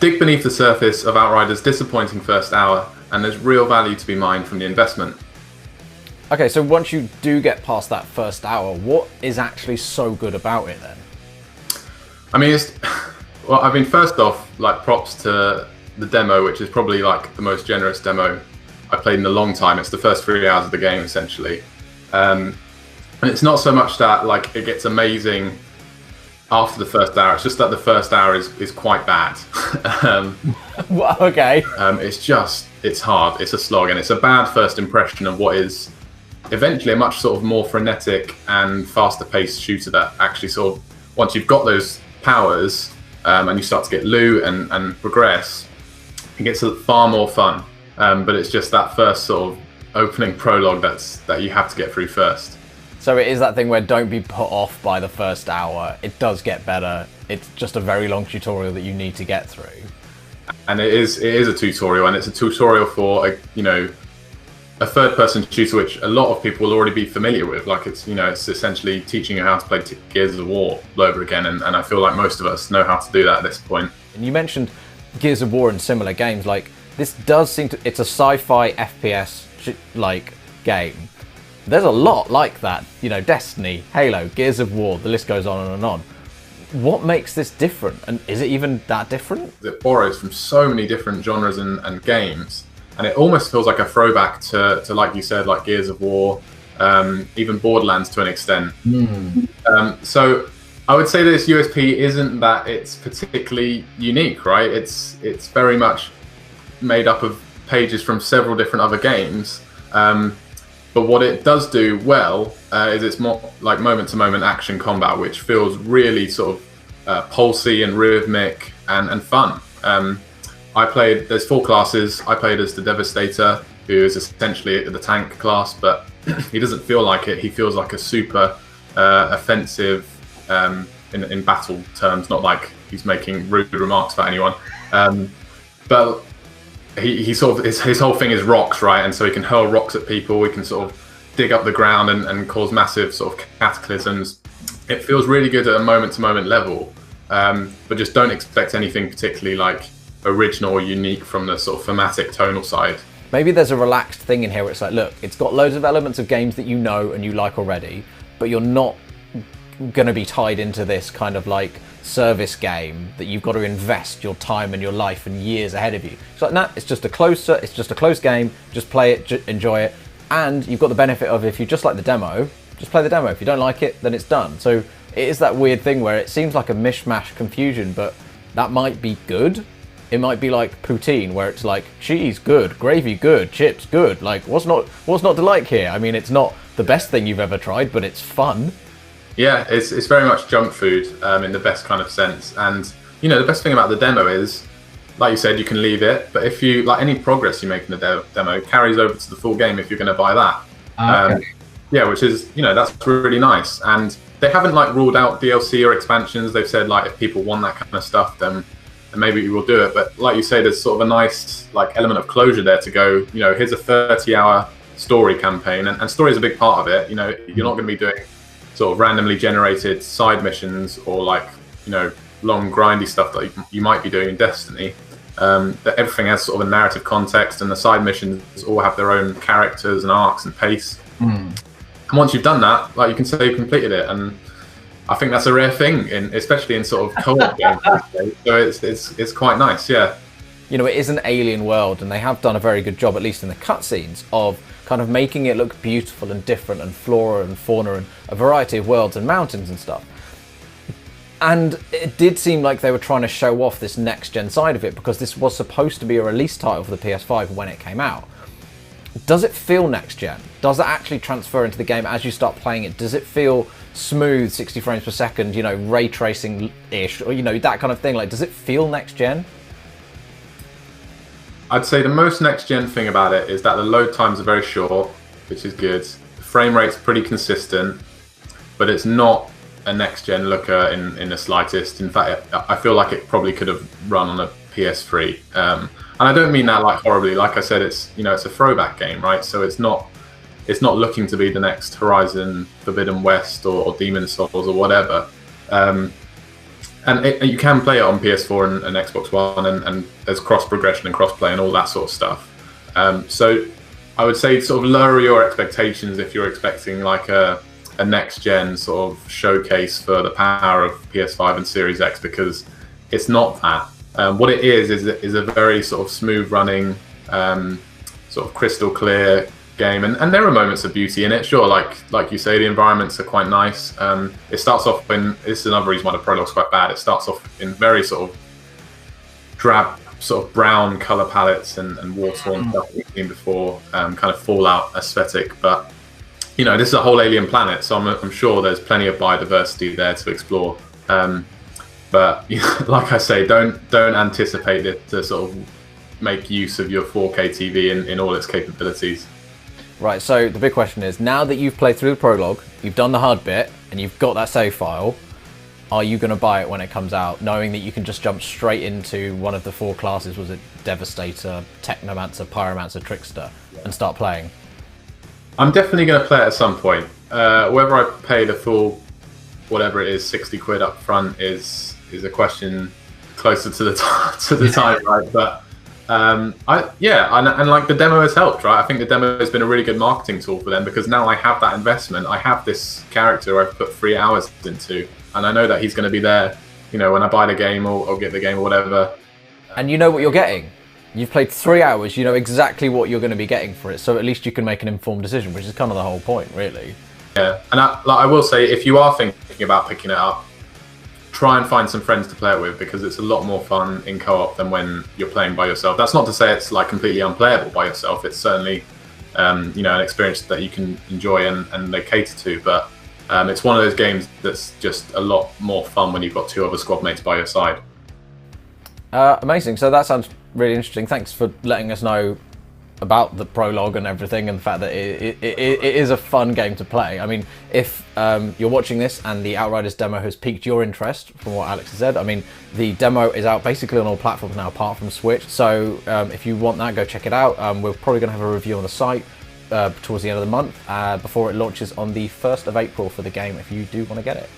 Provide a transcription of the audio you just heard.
dig beneath the surface of Outriders' disappointing first hour, and there's real value to be mined from the investment. Okay, so once you do get past that first hour, what is actually so good about it then? I mean, first off, like, props to the demo, which is probably like the most generous demo I played in a long time. It's the first 3 hours of the game, essentially. And it's not so much that like it gets amazing after the first hour. It's just that the first hour is quite bad. Well, okay. It's hard. It's a slog, and it's a bad first impression of what is eventually a much sort of more frenetic and faster paced shooter that actually sort of, once you've got those powers and you start to get loot and progress, it gets far more fun. But it's just that first sort of opening prologue that you have to get through first. So it is that thing where don't be put off by the first hour. It does get better. It's just a very long tutorial that you need to get through. And it is a tutorial, and it's a tutorial for a third-person shooter, which a lot of people will already be familiar with. Like, it's essentially teaching you how to play Gears of War all over again, and I feel like most of us know how to do that at this point. And you mentioned Gears of War and similar games. Like, this does seem to, it's a sci-fi FPS like game. There's a lot like that, Destiny, Halo, Gears of War, the list goes on and on. What makes this different, and is it even that different? It borrows from so many different genres and games, and it almost feels like a throwback to like you said, like Gears of War, even Borderlands to an extent. So I would say this USP isn't that it's particularly unique, right? It's very much made up of pages from several different other games. But what it does do well is it's more like moment-to-moment action combat, which feels really sort of pulsy and rhythmic and fun. There's 4 classes. I played as the Devastator, who is essentially the tank class, but he doesn't feel like it. He feels like a super offensive in battle terms, not like he's making rude remarks about anyone. But he sort of, his whole thing is rocks, right? And so he can hurl rocks at people. He can sort of dig up the ground and cause massive sort of cataclysms. It feels really good at a moment-to-moment level, but just don't expect anything particularly like original or unique from the sort of thematic tonal side. Maybe there's a relaxed thing in here where it's like, look, it's got loads of elements of games that you know and you like already, but you're not going to be tied into this kind of like service game that you've got to invest your time and your life and years ahead of you. It's like, nah, it's just a close game, just play it, enjoy it, and you've got the benefit of, if you just like the demo, just play the demo. If you don't like it, then it's done. So it is that weird thing where it seems like a mishmash confusion, but that might be good. It might be like poutine, where it's like cheese good, gravy good, chips good. Like, what's not to like here? I mean, it's not the best thing you've ever tried, but it's fun. Yeah, it's very much junk food in the best kind of sense. And the best thing about the demo is, like you said, you can leave it, but if you like any progress you make in the demo carries over to the full game if you're going to buy that. Okay. Yeah, which is that's really nice. And they haven't like ruled out DLC or expansions. They've said like if people want that kind of stuff, then maybe we will do it. But like you say, there's sort of a nice like element of closure there to go. Here's a 30-hour story campaign, and story is a big part of it. You're not going to be doing sort of randomly generated side missions or like long grindy stuff that you might be doing in Destiny. That everything has sort of a narrative context, and the side missions all have their own characters and arcs and pace. And once you've done that, like, you can say you've completed it, and I think that's a rare thing, especially in sort of co-op games. So it's quite nice, yeah. It is an alien world, and they have done a very good job, at least in the cutscenes, of kind of making it look beautiful and different, and flora and fauna and a variety of worlds and mountains and stuff. And it did seem like they were trying to show off this next-gen side of it, because this was supposed to be a release title for the PS5 when it came out. Does it feel next-gen? Does it actually transfer into the game as you start playing it? Does it feel smooth, 60 frames per second, ray tracing-ish, or, that kind of thing? Like, does it feel next-gen? I'd say the most next-gen thing about it is that the load times are very short, which is good. The frame rate's pretty consistent, but it's not a next-gen looker in the slightest. In fact, I feel like it probably could have run on a PS3. And I don't mean that like horribly. Like I said, it's it's a throwback game, right? So it's not looking to be the next Horizon Forbidden West or Demon Souls or whatever. And you can play it on PS4 and Xbox One, and there's cross progression and cross play and all that sort of stuff. So I would say sort of lower your expectations if you're expecting like a next gen sort of showcase for the power of PS5 and Series X, because it's not that. What it is a very sort of smooth running, sort of crystal clear game, and there are moments of beauty in it. Sure, like you say, the environments are quite nice. It starts off in, this is another reason why the prologue's quite bad. It starts off in very sort of drab, sort of brown color palettes and war-torn stuff we've seen before, kind of Fallout aesthetic. But you know, this is a whole alien planet, so I'm sure there's plenty of biodiversity there to explore. But you know, like I say, don't anticipate it to sort of make use of your 4K TV in all its capabilities. Right, so the big question is, now that you've played through the prologue, you've done the hard bit, and you've got that save file, are you going to buy it when it comes out, knowing that you can just jump straight into one of the 4 classes, was it Devastator, Technomancer, Pyromancer, Trickster, and start playing? I'm definitely going to play it at some point. Whether I pay the full, whatever it is, 60 quid up front is a question closer to the time, right? But and like the demo has helped, right? I think the demo has been a really good marketing tool for them, because now I have that investment. I have this character I've put 3 hours into, and I know that he's going to be there, you know, when I buy the game or get the game or whatever. And you know what you're getting. You've played 3 hours, you know exactly what you're going to be getting for it, so at least you can make an informed decision, which is kind of the whole point, really. Yeah, and I will say, if you are thinking about picking it up, try and find some friends to play it with, because it's a lot more fun in co-op than when you're playing by yourself. That's not to say it's like completely unplayable by yourself. It's certainly you know, an experience that you can enjoy and they cater to, but it's one of those games that's just a lot more fun when you've got 2 other squad mates by your side. Amazing. So that sounds really interesting. Thanks for letting us know about the prologue and everything, and the fact that it is a fun game to play. I mean, if you're watching this and the Outriders demo has piqued your interest, from what Alex has said, I mean, the demo is out basically on all platforms now apart from Switch, so if you want that, go check it out. We're probably going to have a review on the site towards the end of the month, before it launches on the 1st of April for the game, if you do want to get it.